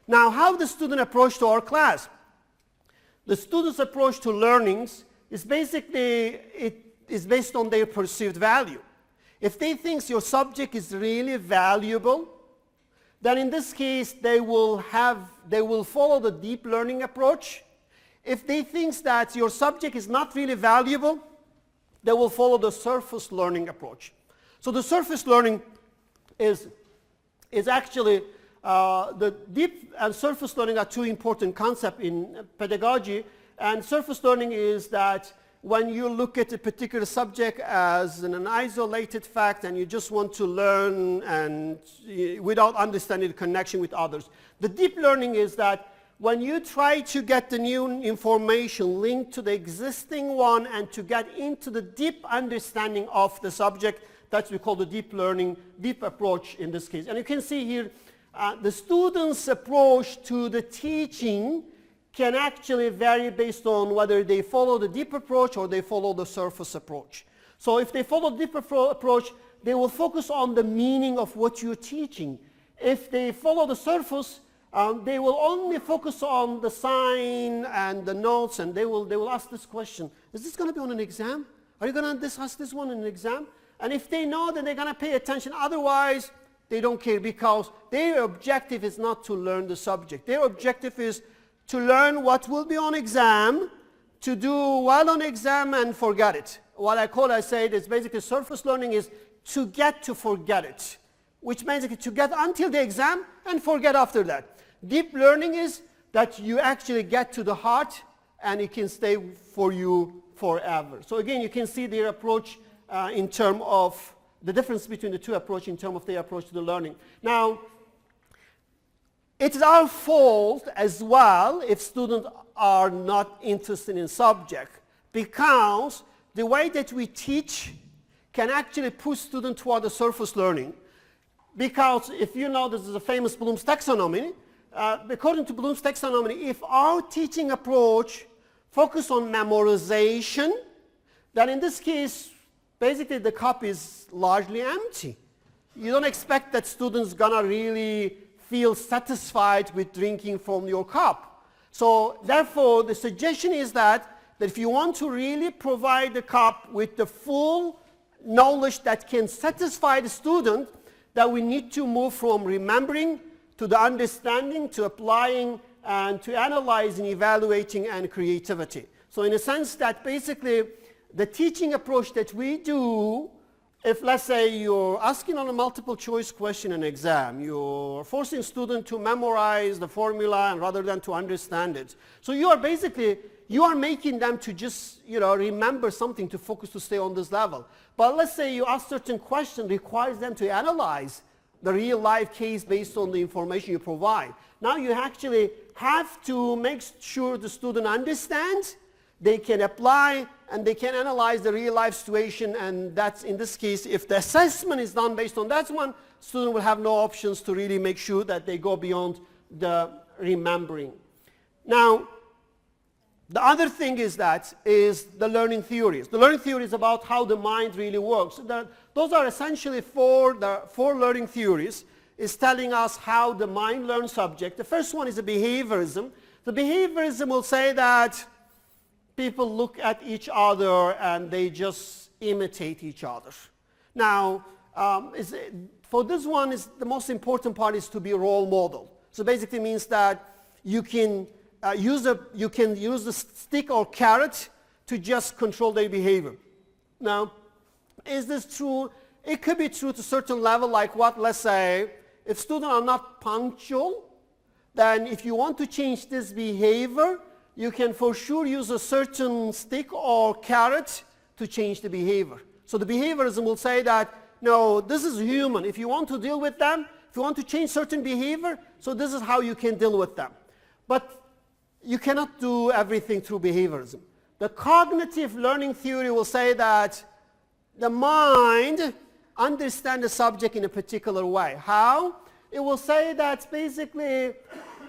Now, how the student approach to our class? The student's approach to learnings is basically, it is based on their perceived value. If they think your subject is really valuable, then in this case they will follow the deep learning approach. If they think that your subject is not really valuable, they will follow the surface learning approach. So the surface learning is actually the deep and surface learning are two important concepts in pedagogy. And surface learning is that when you look at a particular subject as an isolated fact and you just want to learn and without understanding the connection with others. The deep learning is that when you try to get the new information linked to the existing one and to get into the deep understanding of the subject, that's what we call the deep learning, deep approach in this case. And you can see here the student's approach to the teaching can actually vary based on whether they follow the deep approach or they follow the surface approach. So if they follow the deep approach, they will focus on the meaning of what you're teaching. If they follow the surface, they will only focus on the sign and the notes, and they will ask this question: is this going to be on an exam? Are you going to discuss this one in an exam? And if they know, then they're going to pay attention. Otherwise, they don't care, because their objective is not to learn the subject. Their objective is to learn what will be on exam, to do well on exam and forget it. What I say is basically surface learning is to get to forget it, which means to get until the exam and forget after that. Deep learning is that you actually get to the heart and it can stay for you forever. So again, you can see their approach in terms of the difference between the two approaches in terms of their approach to the learning. Now, it is our fault as well if students are not interested in subject, because the way that we teach can actually push students toward the surface learning. Because if you know, this is a famous Bloom's taxonomy. According to Bloom's taxonomy, if our teaching approach focuses on memorization, then in this case, basically the cup is largely empty. You don't expect that students gonna really feel satisfied with drinking from your cup. So therefore, the suggestion is that if you want to really provide the cup with the full knowledge that can satisfy the student, that we need to move from remembering to the understanding, to applying, and to analyzing, evaluating, and creativity. So in a sense that basically the teaching approach that we do, if let's say you're asking on a multiple choice question in an exam, you're forcing students to memorize the formula and rather than to understand it. So you are making them to just remember something, to focus, to stay on this level. But let's say you ask certain question requires them to analyze the real life case based on the information you provide. Now you actually have to make sure the student understands, they can apply, and they can analyze the real life situation, and that's in this case, if the assessment is done based on that one, student will have no options to really make sure that they go beyond the remembering. Now, the other thing is the learning theories. The learning theory is about how the mind really works. Those are essentially four learning theories. Is telling us how the mind learns subject. The first one is the behaviorism. The behaviorism will say that people look at each other and they just imitate each other. Now, for this one, the most important part is to be a role model. So basically means that you can use the stick or carrot to just control their behavior. Now, is this true? It could be true to a certain level, like what, let's say, if students are not punctual, then if you want to change this behavior, you can for sure use a certain stick or carrot to change the behavior. So the behaviorism will say that, no, this is human. If you want to deal with them, if you want to change certain behavior, so this is how you can deal with them. But you cannot do everything through behaviorism. The cognitive learning theory will say that the mind understands the subject in a particular way. How? It will say that basically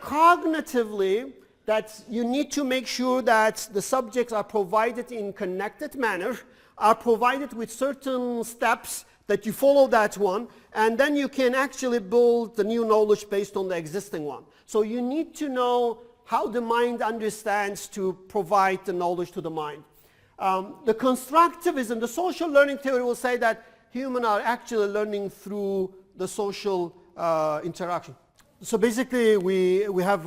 cognitively that you need to make sure that the subjects are provided in connected manner, are provided with certain steps that you follow that one, and then you can actually build the new knowledge based on the existing one. So you need to know how the mind understands to provide the knowledge to the mind. The constructivism, the social learning theory will say that humans are actually learning through the social interaction. So basically we have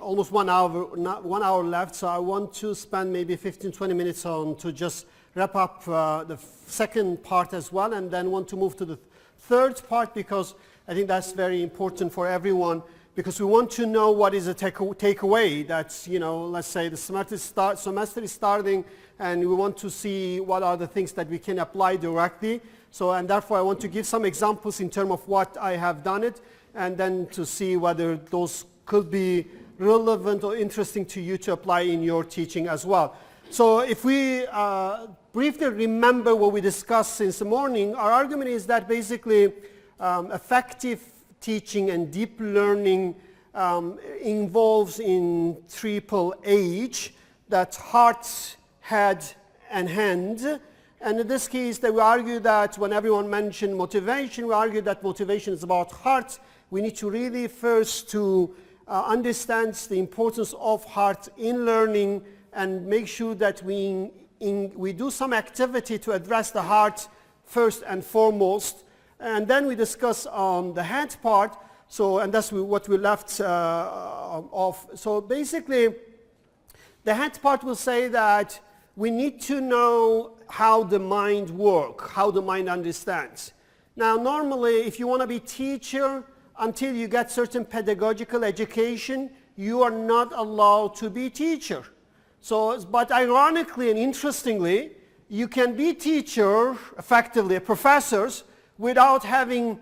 almost 1 hour left, so I want to spend maybe 15-20 minutes on to just wrap up the second part as well, and then want to move to the third part, because I think that's very important for everyone, because we want to know what is a takeaway. That's, you know, let's say the semester is starting, and we want to see what are the things that we can apply directly. So, and therefore I want to give some examples in terms of what I have done it, and then to see whether those could be relevant or interesting to you to apply in your teaching as well. So if we briefly remember what we discussed since the morning, our argument is that basically effective teaching and deep learning involves in triple H, that's heart, head, and hand. And in this case, we argue that when everyone mentioned motivation, we argue that motivation is about heart. We need to really first to understand the importance of heart in learning, and make sure that we do some activity to address the heart first and foremost. And then we discuss the head part. So, and that's what we left off. So basically, the head part will say that we need to know how the mind works, how the mind understands. Now, normally, if you want to be teacher, until you get certain pedagogical education, you are not allowed to be teacher. So, but ironically and interestingly, you can be teacher, effectively professors, without having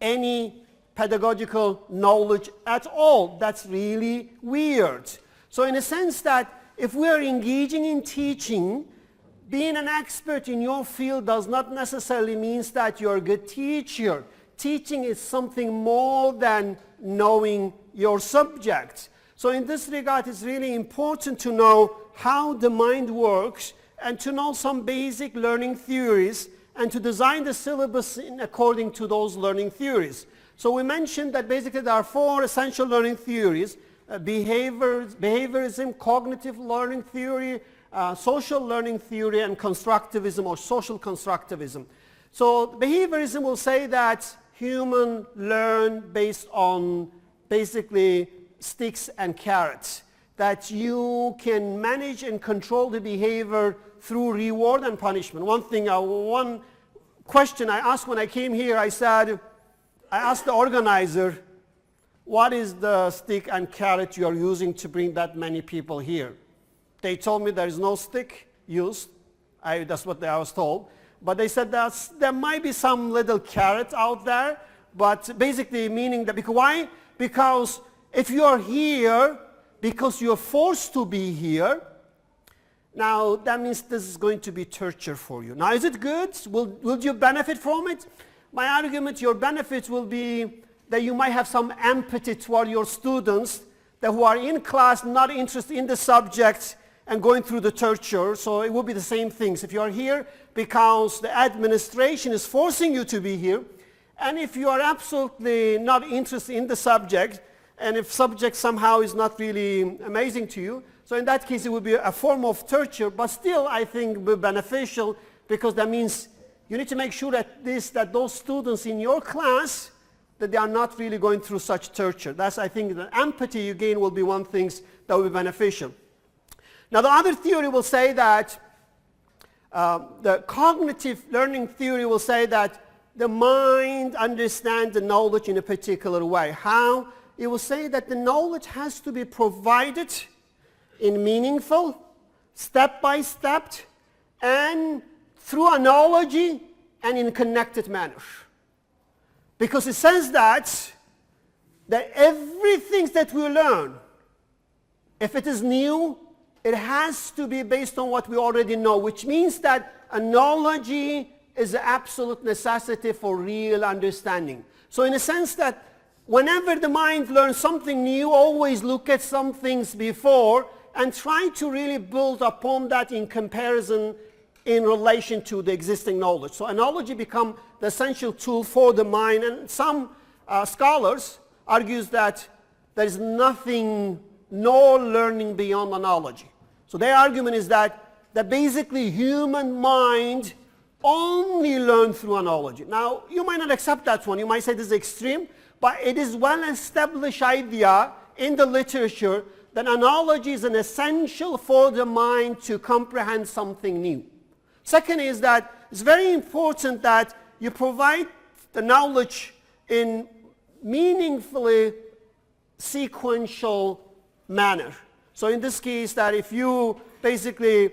any pedagogical knowledge at all. That's really weird. So in a sense that if we are engaging in teaching, being an expert in your field does not necessarily mean that you're a good teacher. Teaching is something more than knowing your subject. So in this regard, it's really important to know how the mind works, and to know some basic learning theories, and to design the syllabus according to those learning theories. So we mentioned that basically there are 4 essential learning theories: behaviorism, cognitive learning theory, social learning theory, and constructivism or social constructivism. So behaviorism will say that humans learn based on basically sticks and carrots, that you can manage and control the behavior through reward and punishment. One question I asked when I came here, I asked the organizer, what is the stick and carrot you are using to bring that many people here? They told me there is no stick used. That's what I was told. But they said there might be some little carrot out there, but basically meaning that, because why? Because if you are here because you're forced to be here, now that means this is going to be torture for you. Now, is it good? Will you benefit from it? My argument, your benefits will be that you might have some empathy toward your students that who are in class, not interested in the subject and going through the torture. So it will be the same things. If you are here because the administration is forcing you to be here, and if you are absolutely not interested in the subject, and if subject somehow is not really amazing to you, so in that case it will be a form of torture, but still I think will be beneficial, because that means you need to make sure that those students in your class, that they are not really going through such torture. That's, I think, the empathy you gain will be one thing that will be beneficial. Now the other theory will say that, the cognitive learning theory will say that the mind understands the knowledge in a particular way. How? It will say that the knowledge has to be provided in meaningful, step-by-step, and through analogy and in connected manner. Because it says that everything that we learn, if it is new, it has to be based on what we already know, which means that analogy is an absolute necessity for real understanding. So in a sense that whenever the mind learns something new, always look at some things before and try to really build upon that in comparison in relation to the existing knowledge. So analogy becomes the essential tool for the mind, and some scholars argues that there is nothing, no learning beyond analogy. So their argument is that basically human mind only learn through analogy. Now, you might not accept that one. You might say this is extreme, but it is well-established idea in the literature that analogy is an essential for the mind to comprehend something new. Second is that it's very important that you provide the knowledge in meaningfully sequential manner. So in this case, that if you basically,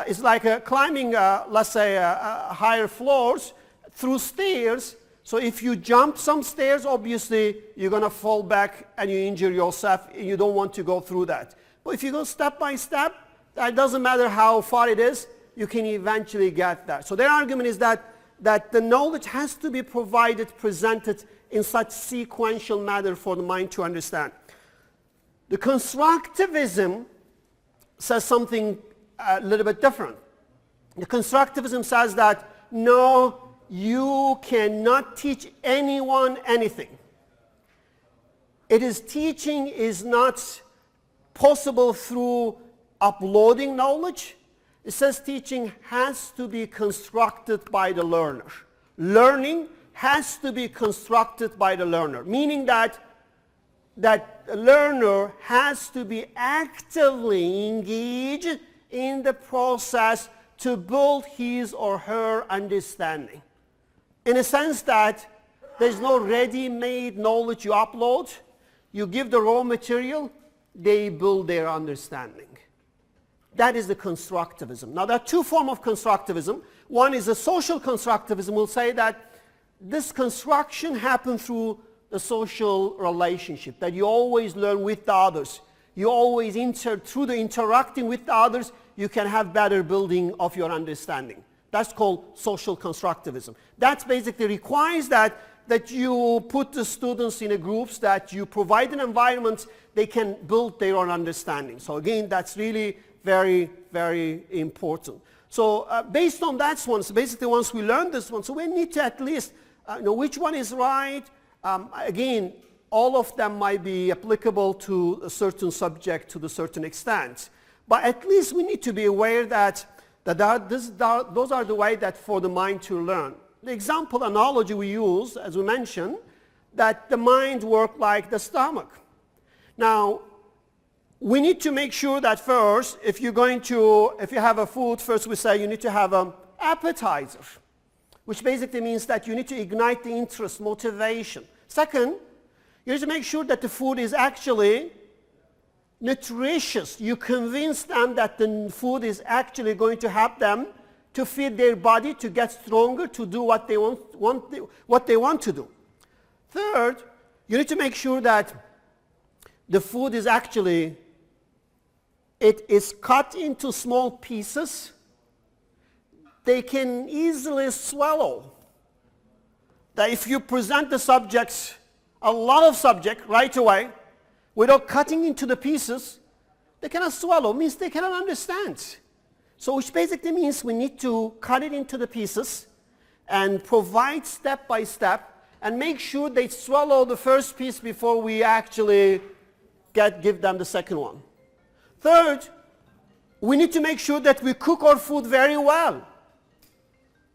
it's like climbing, let's say, higher floors through stairs. So if you jump some stairs, obviously, you're going to fall back and you injure yourself. You don't want to go through that. But if you go step by step, it doesn't matter how far it is, you can eventually get there. So their argument is that the knowledge has to be provided, presented in such sequential manner for the mind to understand. The constructivism says something a little bit different. The constructivism says that, no, you cannot teach anyone anything. Teaching is not possible through uploading knowledge. It says teaching has to be constructed by the learner. Learning has to be constructed by the learner, meaning that the learner has to be actively engaged in the process to build his or her understanding. In a sense that there's no ready-made knowledge you upload. You give the raw material, they build their understanding. That is the constructivism. Now, there are two forms of constructivism. One is a social constructivism. We'll say that this construction happens through the social relationship, that you always learn with the others. You always through the interacting with the others, you can have better building of your understanding. That's called social constructivism. That basically requires that you put the students in groups, that you provide an environment they can build their own understanding. So again, that's really very, very important. So based on that one, so basically once we learn this one, so we need to at least know which one is right. Again, all of them might be applicable to a certain subject to a certain extent. But at least we need to be aware that those are the way that for the mind to learn. The example analogy we use, as we mentioned, that the mind works like the stomach. Now, we need to make sure that first, if you have a food, first we say you need to have an appetizer, which basically means that you need to ignite the interest, motivation. Second, you need to make sure that the food is actually nutritious. You convince them that the food is actually going to help them to feed their body, to get stronger, to do what they want to do. Third, you need to make sure that the food is actually, it is cut into small pieces they can easily swallow. That if you present the subjects, a lot of subject right away, without cutting into the pieces, they cannot swallow, means they cannot understand. So which basically means we need to cut it into the pieces and provide step by step and make sure they swallow the first piece before we actually give them the second one. Third, we need to make sure that we cook our food very well,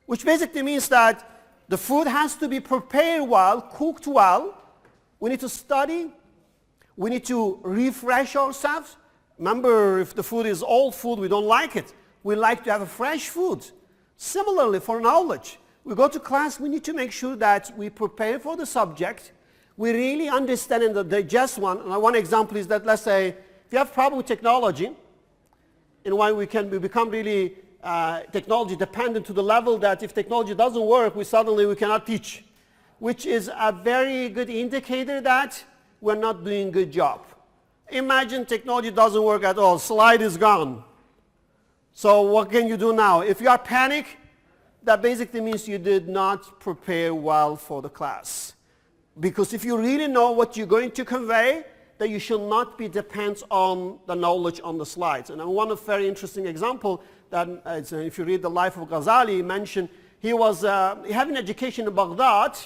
which basically means that the food has to be prepared well, cooked well. We need to study. We need to refresh ourselves. Remember, if the food is old food, we don't like it. We like to have a fresh food. Similarly, for knowledge, we go to class, we need to make sure that we prepare for the subject. We really understand and digest one. And one example is that, let's say, if you have a problem with technology, in why we become really technology dependent to the level that if technology doesn't work, we cannot teach, which is a very good indicator that we're not doing a good job. Imagine technology doesn't work at all, slide is gone. So what can you do now? If you are panic, that basically means you did not prepare well for the class. Because if you really know what you're going to convey, that you should not be dependent on the knowledge on the slides. And one very interesting example that if you read the life of Ghazali, he mentioned he was having education in Baghdad,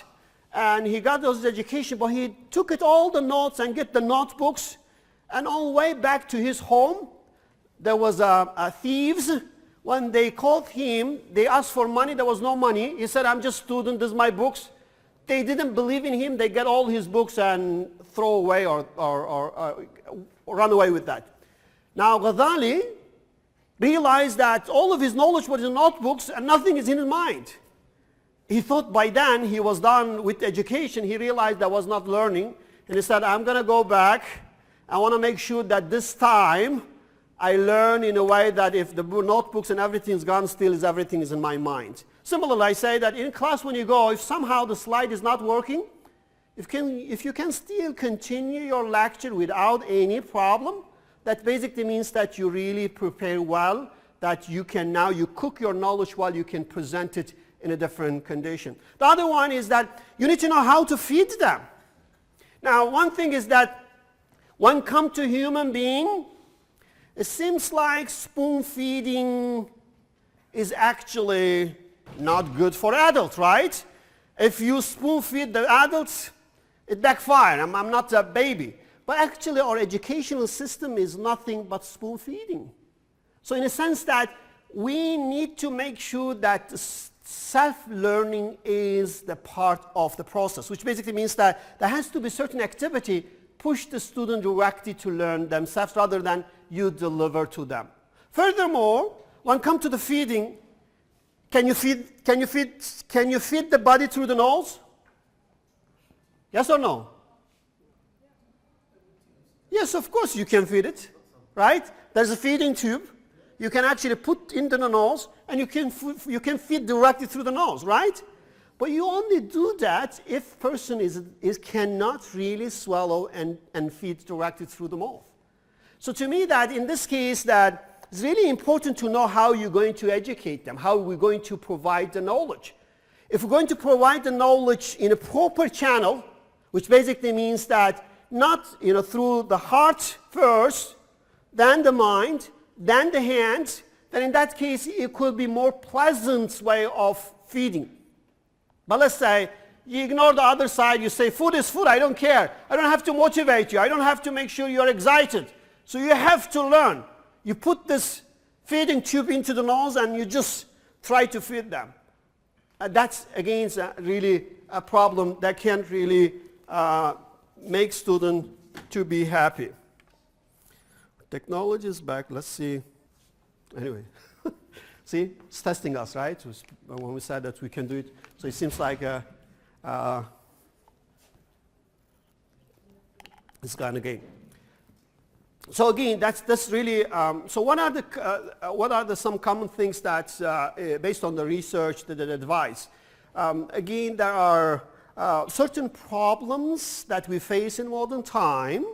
and he got those education, but he took it all the notes and get the notebooks, and on the way back to his home, there was thieves. When they called him, they asked for money. There was no money. He said, I'm just a student. This is my books. They didn't believe in him. They get all his books and throw away or run away with that. Now Ghazali realized that all of his knowledge was in notebooks and nothing is in his mind. He thought by then he was done with education. He realized that was not learning. And he said, I'm going to go back. I want to make sure that this time I learn in a way that if the notebooks and everything is gone, still everything is in my mind. Similarly, I say that in class when you go, if somehow the slide is not working, if you can still continue your lecture without any problem, that basically means that you really prepare well, that you can now, you cook your knowledge while you can present it in a different condition. The other one is that you need to know how to feed them. Now, one thing is that when it comes to human being, it seems like spoon feeding is actually not good for adults, right? If you spoon feed the adults, it backfires. I'm not a baby. But actually our educational system is nothing but spoon feeding. So in a sense that we need to make sure that self-learning is the part of the process, which basically means that there has to be certain activity push the student directly to learn themselves rather than you deliver to them. Furthermore, when it comes to the feeding, can you feed the body through the nose? Yes or no? Yes, of course you can feed it, right? There's a feeding tube. You can actually put into the nose, and you can feed directly through the nose, right? But you only do that if person cannot really swallow and feed directly through the mouth. So to me that in this case that it's really important to know how you're going to educate them, how we're going to provide the knowledge. If we're going to provide the knowledge in a proper channel, which basically means that not through the heart first, then the mind, then the hands, then in that case it could be more pleasant way of feeding. But let's say you ignore the other side, you say food is food, I don't care. I don't have to motivate you, I don't have to make sure you're excited. So you have to learn. You put this feeding tube into the nose and you just try to feed them. That's again really a problem that can't really make students to be happy. Technology is back, let's see. Anyway, see, it's testing us, right? When we said that we can do it. So it seems like it's gone again. So again, that's really, so what are the some common things that, based on the research, the advice? Again, there are certain problems that we face in modern time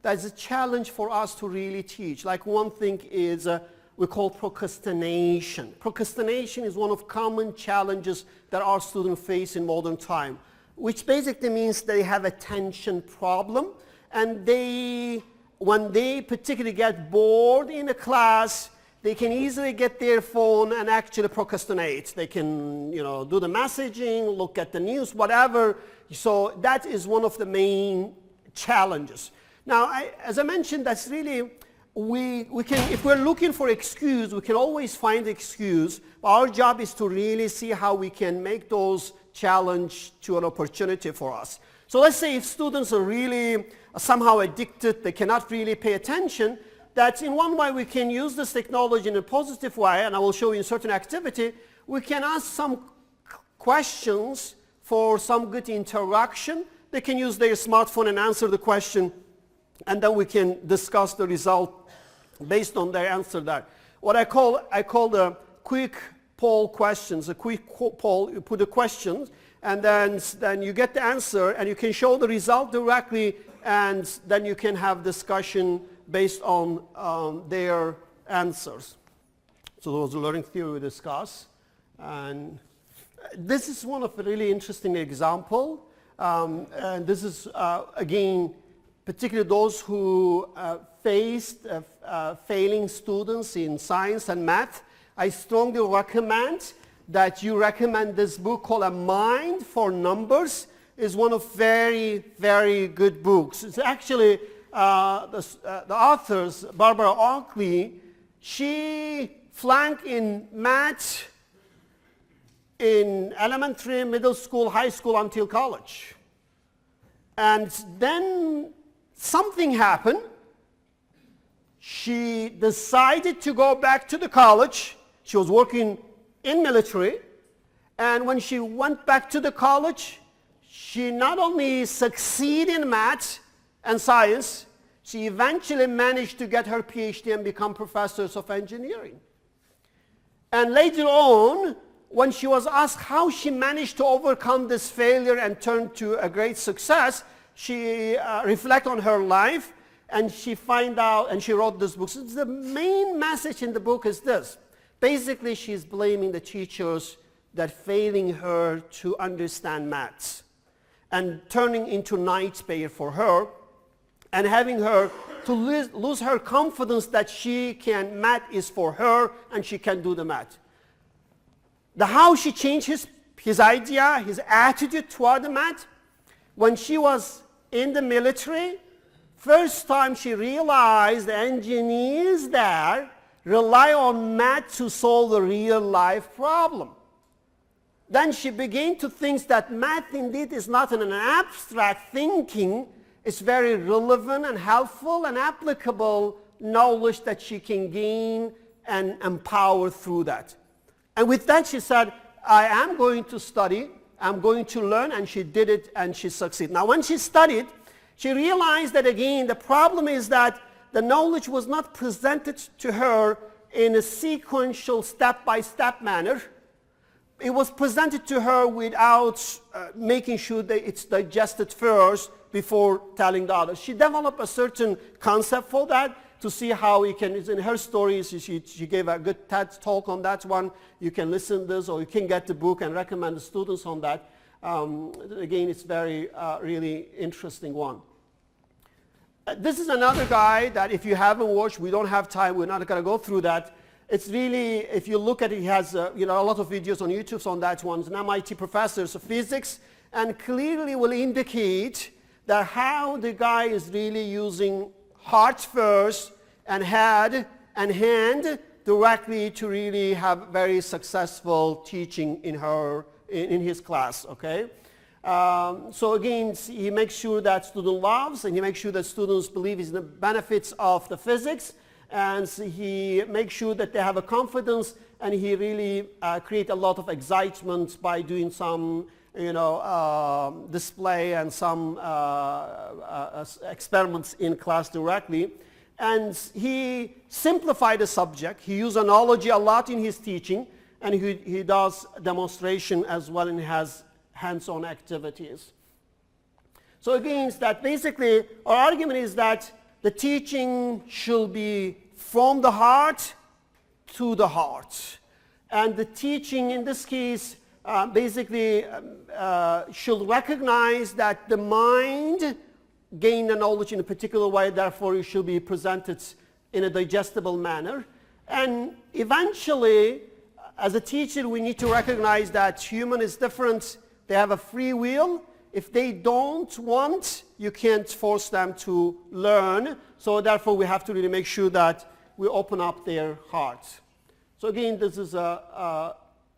that's a challenge for us to really teach. Like one thing is we call procrastination. Procrastination is one of common challenges that our students face in modern time, which basically means they have attention problem, and when they particularly get bored in a class, they can easily get their phone and actually procrastinate. They can, do the messaging, look at the news, whatever. So that is one of the main challenges. Now, as I mentioned, that's really, we can, if we're looking for excuse, we can always find excuse. Our job is to really see how we can make those challenge to an opportunity for us. So let's say if students are really somehow addicted, they cannot really pay attention, that in one way we can use this technology in a positive way, and I will show you in certain activity, we can ask some questions for some good interaction. They can use their smartphone and answer the question, and then we can discuss the result based on their answer there. What I call the quick poll questions. A quick poll, you put the questions, and then you get the answer, and you can show the result directly, and then you can have discussion based on their answers. So there was a learning theory we discussed, and this is one of a really interesting example, and this is again particularly those who faced failing students in science and math, I strongly recommend that you recommend this book called A Mind for Numbers. Is one of very, very good books. It's actually the authors, Barbara Oakley, she flunked in math in elementary, middle school, high school until college. And then something happened. She decided to go back to the college. She was working in military. And when she went back to the college, she not only succeeded in math and science, she eventually managed to get her PhD and become professors of engineering. And later on, when she was asked how she managed to overcome this failure and turn to a great success, she reflected on her life and she found out, and she wrote this book. So the main message in the book is this. Basically, she's blaming the teachers that failing her to understand maths and turning into nightmare for her and having her to lose her confidence that math is for her and she can do the math. How she changed his idea, his attitude toward the math, when she was in the military, first time she realized the engineers there rely on math to solve a real life problem. Then she began to think that math indeed is not an abstract thinking, it's very relevant and helpful and applicable knowledge that she can gain and empower through that. And with that she said, I am going to study, I'm going to learn, and she did it and she succeeded. Now when she studied, she realized that again the problem is that the knowledge was not presented to her in a sequential step-by-step manner. It was presented to her without making sure that it's digested first before telling the others. She developed a certain concept for that to see how we can, in her stories, she gave a good TED talk on that one. You can listen to this or you can get the book and recommend the students on that. Again, it's very, really interesting one. This is another guy that if you haven't watched, we don't have time, we're not going to go through that. It's really, if you look at it, he has a lot of videos on YouTube on that one. He's an MIT professor of physics and clearly will indicate that how the guy is really using heart first and head and hand directly to really have very successful teaching in his class, okay? So again, he makes sure that student loves and he makes sure that students believe in the benefits of the physics, and he makes sure that they have a confidence, and he really create a lot of excitement by doing some display and some experiments in class directly. And he simplified the subject. He used analogy a lot in his teaching, and he does demonstration as well and has hands-on activities. So again, it's that basically our argument is that the teaching should be from the heart to the heart. And the teaching in this case basically should recognize that the mind gained the knowledge in a particular way, therefore it should be presented in a digestible manner. And eventually, as a teacher, we need to recognize that human is different. They have a free will. If they don't want, you can't force them to learn. So therefore, we have to really make sure that we open up their hearts. So again, this is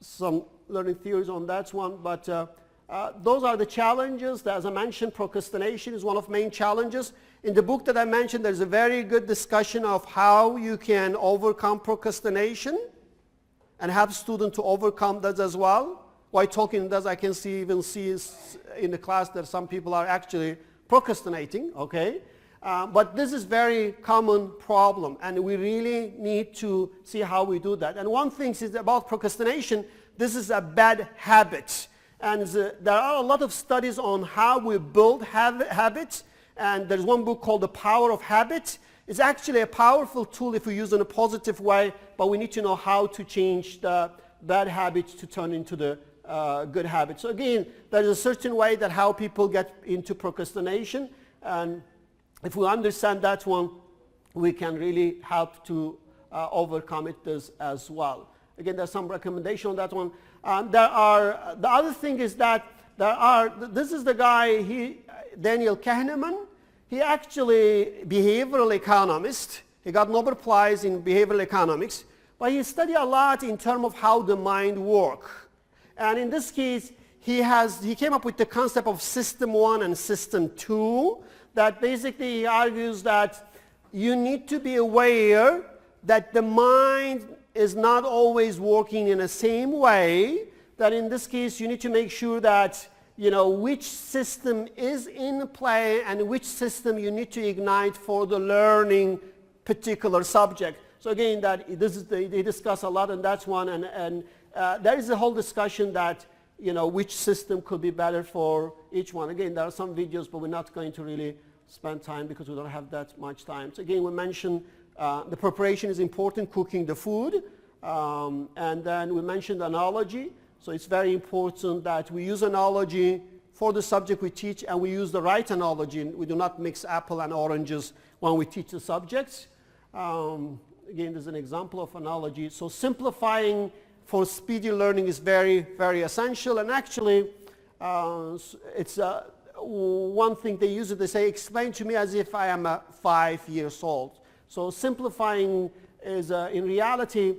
some learning theories on that one. But those are the challenges. As I mentioned, procrastination is one of the main challenges. In the book that I mentioned, there's a very good discussion of how you can overcome procrastination and have students to overcome that as well. While talking this, I can even see in the class that some people are actually procrastinating, okay? But this is very common problem, and we really need to see how we do that. And one thing is about procrastination, this is a bad habit. And there are a lot of studies on how we build habits, and there's one book called The Power of Habit. It's actually a powerful tool if we use it in a positive way, but we need to know how to change the bad habits to turn into the good habits. So again, there's a certain way that how people get into procrastination, and if we understand that one, we can really help to overcome it as well. Again, there's some recommendation on that one. The other thing is that this is the guy, Daniel Kahneman. He actually behavioral economist. He got Nobel Prize in behavioral economics, but he studied a lot in terms of how the mind works. And in this case, he came up with the concept of system 1 and system 2, that basically he argues that you need to be aware that the mind is not always working in the same way, that in this case you need to make sure that which system is in play and which system you need to ignite for the learning particular subject. So again, they discuss a lot on that one, and there is a whole discussion that which system could be better for each one. Again, there are some videos, but we're not going to really spend time because we don't have that much time. So again, we mentioned the preparation is important, cooking the food, and then we mentioned analogy. So it's very important that we use analogy for the subject we teach, and we use the right analogy. We do not mix apple and oranges when we teach the subjects. Again, there's an example of analogy. So simplifying for speedy learning is very, very essential. And actually, it's one thing they use it, they say, explain to me as if I am 5 years old. So simplifying is, in reality,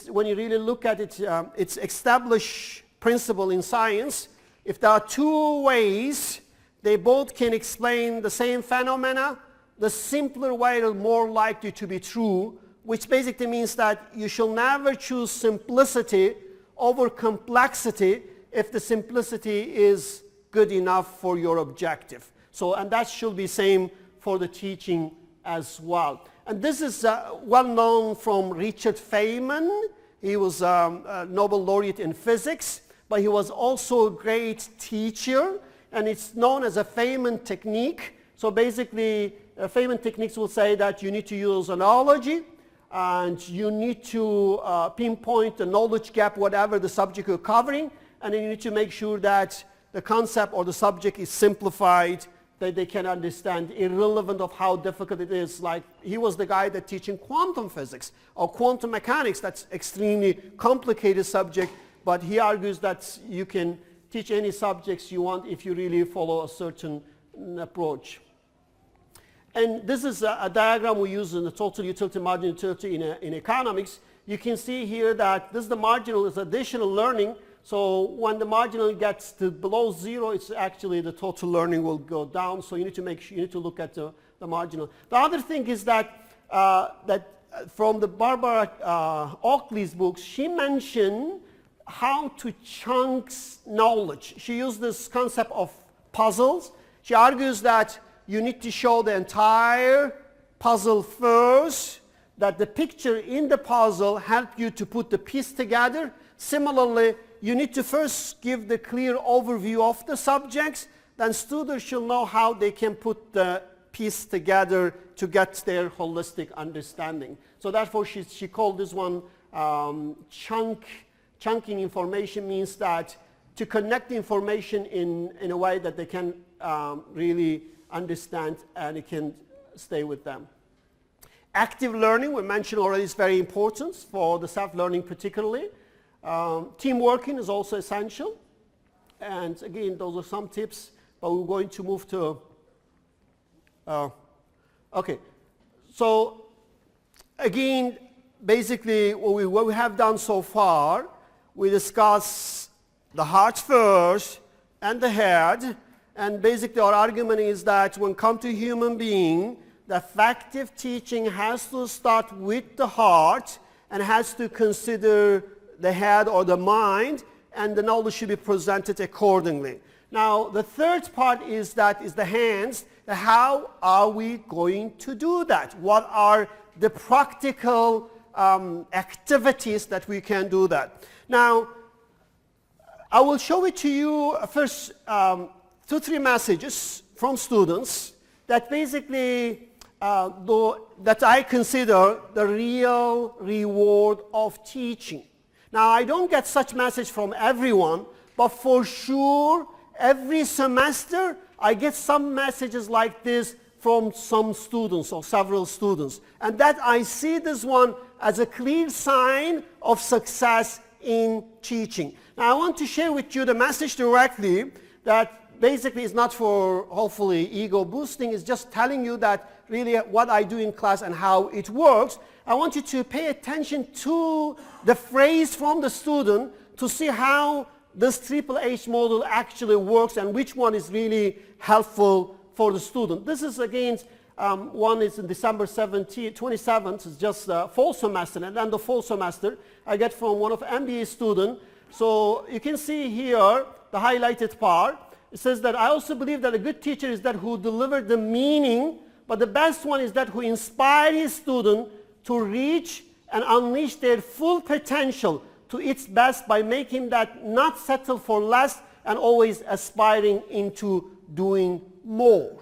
when you really look at it, it's established principle in science. If there are two ways, they both can explain the same phenomena, the simpler way is more likely to be true, which basically means that you shall never choose simplicity over complexity if the simplicity is good enough for your objective. So, and that should be same for the teaching as well. And this is well known from Richard Feynman. He was a Nobel laureate in physics, but he was also a great teacher, and it's known as a Feynman technique. So basically, Feynman techniques will say that you need to use analogy, and you need to pinpoint the knowledge gap, whatever the subject you're covering, and then you need to make sure that the concept or the subject is simplified, that they can understand, irrelevant of how difficult it is. Like, he was the guy that teaching quantum physics or quantum mechanics. That's extremely complicated subject, but he argues that you can teach any subjects you want if you really follow a certain approach. And this is a diagram we use in the total utility, marginal utility in economics. You can see here that this is the marginal, is additional learning. So when the marginal gets to below 0, it's actually the total learning will go down. So you need to you need to look at the marginal. The other thing is that from the Barbara Oakley's books, she mentioned how to chunk knowledge. She used this concept of puzzles. She argues that you need to show the entire puzzle first, that the picture in the puzzle helps you to put the piece together. Similarly, you need to first give the clear overview of the subjects, then students should know how they can put the piece together to get their holistic understanding. So therefore, she called this one chunking information, means that to connect information in a way that they can really understand and it can stay with them. Active learning, we mentioned already, is very important for the self-learning particularly. Team working is also essential. And again, those are some tips, but we're going to move to, okay. So again, basically what we have done so far, we discuss the heart first and the head. And basically our argument is that when it comes to human being, the effective teaching has to start with the heart and has to consider the head or the mind, and the knowledge should be presented accordingly. Now, the third part is the hands. How are we going to do that? What are the practical activities that we can do that? Now, I will show it to you first, 2-3 messages from students that basically that I consider the real reward of teaching. Now, I don't get such message from everyone, but for sure, every semester, I get some messages like this from some students or several students. And that I see this one as a clear sign of success in teaching. Now I want to share with you the message directly that basically is not for hopefully ego boosting, it's just telling you that really what I do in class and how it works. I want you to pay attention to the phrase from the student to see how this Triple H model actually works and which one is really helpful for the student. This is again, one is in December 27th, it's just fall semester, and then the fall semester I get from one of MBA student. So you can see here the highlighted part. It says that I also believe that a good teacher is that who delivers the meaning, but the best one is that who inspires his student to reach and unleash their full potential to its best by making that not settle for less and always aspiring into doing more.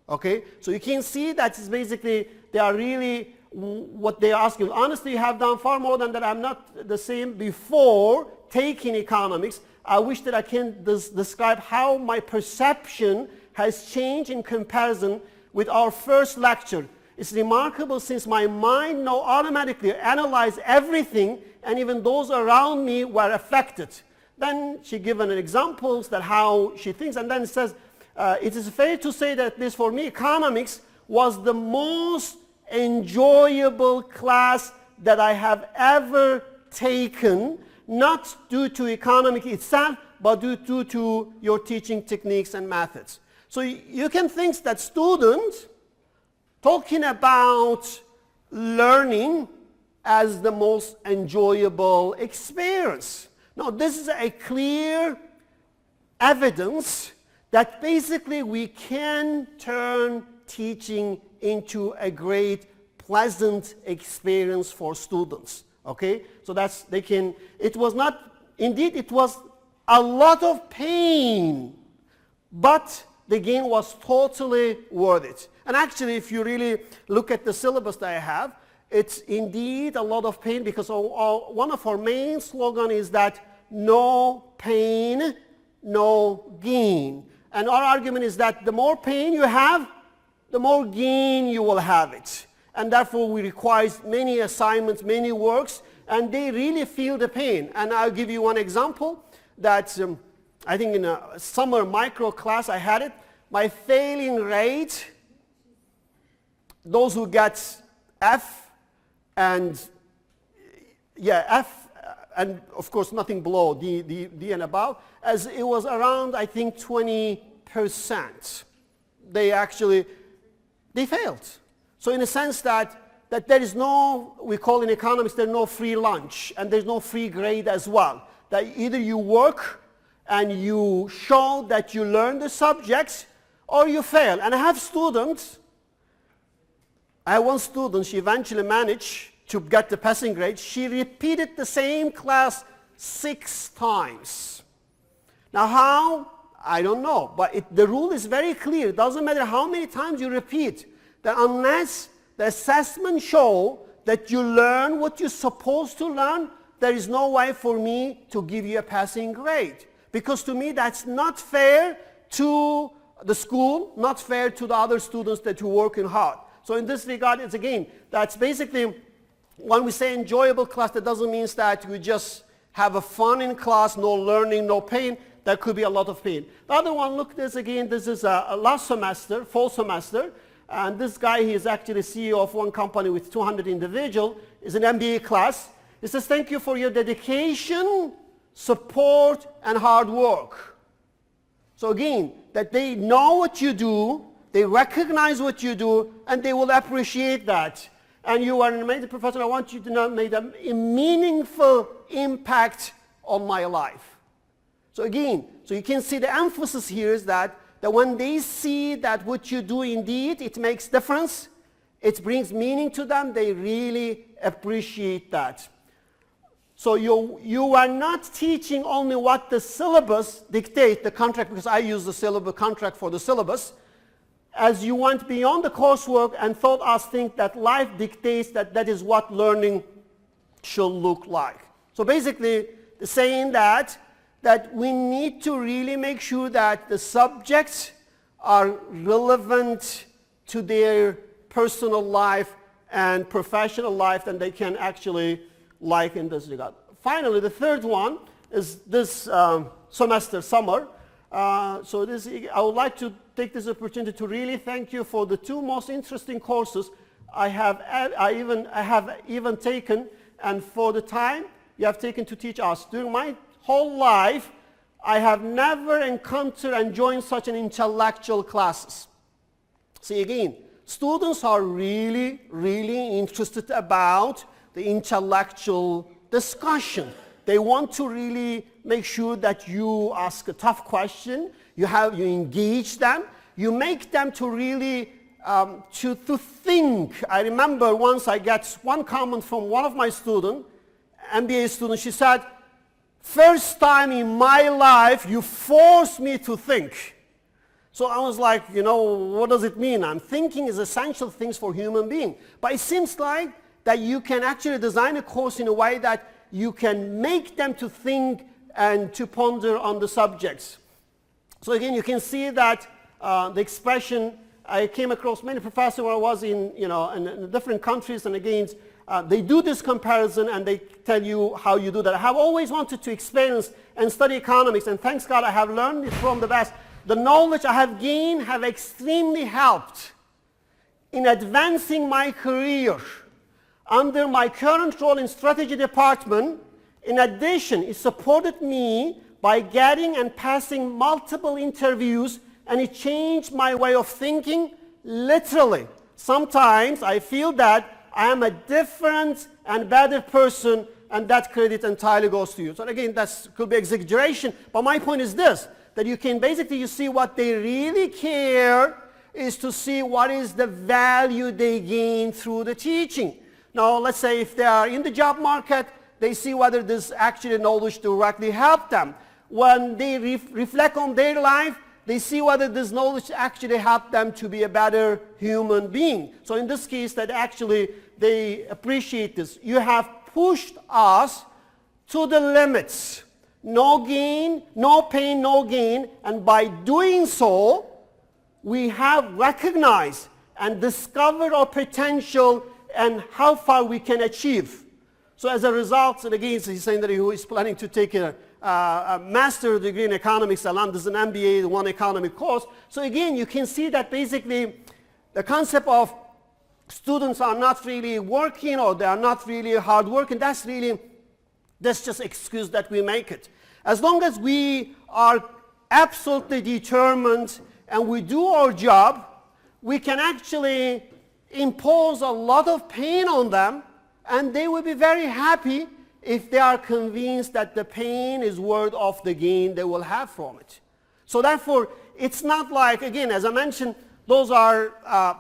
Okay, so you can see that it's basically they are really what they are asking. Honestly, you have done far more than that. I'm not the same before taking economics. I wish that I can describe how my perception has changed in comparison with our first lecture. It's remarkable since my mind now automatically analyzes everything and even those around me were affected. Then she given examples that how she thinks, and then it says, it is fair to say that at least for me, economics was the most enjoyable class that I have ever taken, not due to economics itself, but due to your teaching techniques and methods. So you can think that students talking about learning as the most enjoyable experience. Now this is a clear evidence that basically we can turn teaching into a great pleasant experience for students. Okay, so that's they can, it was not, indeed it was a lot of pain, but the gain was totally worth it. And actually if you really look at the syllabus that I have, it's indeed a lot of pain because one of our main slogan is that no pain, no gain. And our argument is that the more pain you have, the more gain you will have it. And therefore we require many assignments, many works, and they really feel the pain. And I'll give you one example that I think in a summer micro class I had it. My failing rate, those who get F and F and of course nothing below D and above, as it was around I think 20%. They failed. So in a sense that there is no, we call in economics, there's no free lunch and there's no free grade as well. That either you work and you show that you learn the subjects or you fail. And I have students, I have one student, she eventually managed to get the passing grade. She repeated the same class 6 times. Now how? I don't know, but the rule is very clear. It doesn't matter how many times you repeat, that unless the assessment show that you learn what you're supposed to learn, there is no way for me to give you a passing grade. Because to me that's not fair to the school, not fair to the other students that are working hard. So in this regard, it's again, that's basically, when we say enjoyable class, that doesn't mean that we just have a fun in class, no learning, no pain. There could be a lot of pain. The other one, look this again, this is a last semester, fall semester. And this guy, he is actually CEO of one company with 200 individuals, is an MBA class. He says, thank you for your dedication, support, and hard work. So again, that they know what you do, they recognize what you do, and they will appreciate that. And you are an amazing professor, I want you to know, make a meaningful impact on my life. So again, so you can see the emphasis here is that when they see that what you do indeed, it makes difference, it brings meaning to them, they really appreciate that. So you are not teaching only what the syllabus dictates, the contract, because I use the syllabus contract for the syllabus, as you went beyond the coursework and thought us think that life dictates that is what learning should look like. So basically, saying that we need to really make sure that the subjects are relevant to their personal life and professional life than they can actually like in this regard. Finally, the third one is this semester, summer. So this, I would like to take this opportunity to really thank you for the two most interesting courses I have even taken, and for the time you have taken to teach us. During my whole life, I have never encountered and joined such an intellectual classes. See, again, students are really, really interested about the intellectual discussion. They want to really make sure that you ask a tough question, you engage them, you make them to really to think. I remember once I got one comment from one of my students, MBA student. She said, "First time in my life you forced me to think." So I was like, what does it mean? Thinking is essential things for human being. But it seems like that you can actually design a course in a way that you can make them to think and to ponder on the subjects. So again, you can see that the expression, I came across many professors when I was in different countries, and again, they do this comparison and they tell you how you do that. I have always wanted to experience and study economics, and thanks God I have learned it from the best. The knowledge I have gained have extremely helped in advancing my career. Under my current role in strategy department, in addition, it supported me by getting and passing multiple interviews, and it changed my way of thinking literally. Sometimes I feel that I am a different and better person, and that credit entirely goes to you. So again, that could be exaggeration, but my point is this, that you can basically, you see what they really care is to see what is the value they gain through the teaching. Now, let's say if they are in the job market, they see whether this actually knowledge directly helped them. When they reflect on their life, they see whether this knowledge actually helped them to be a better human being. So in this case, that actually they appreciate this. You have pushed us to the limits. No gain, no pain, no gain. And by doing so, we have recognized and discovered our potential and how far we can achieve. So as a result, and again, he's saying that he is planning to take a master's degree in economics, and there's an MBA, one economic course. So again, you can see that basically the concept of students are not really working, or they are not really hard working, that's just excuse that we make it. As long as we are absolutely determined and we do our job, we can actually impose a lot of pain on them, and they will be very happy if they are convinced that the pain is worth of the gain they will have from it. So therefore, it's not like, again, as I mentioned, those are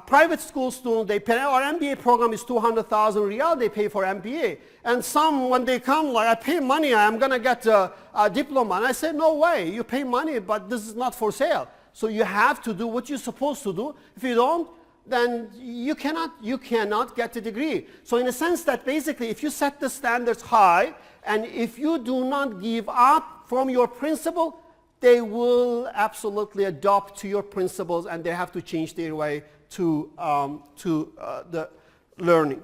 private school students. They pay, our MBA program is 200,000 riyal they pay for MBA. And some, when they come, like, I pay money, I'm going to get a diploma. And I say, no way, you pay money, but this is not for sale. So you have to do what you're supposed to do. If you don't, then you cannot get a degree. So in a sense that basically if you set the standards high, and if you do not give up from your principle, they will absolutely adopt to your principles, and they have to change their way to the learning.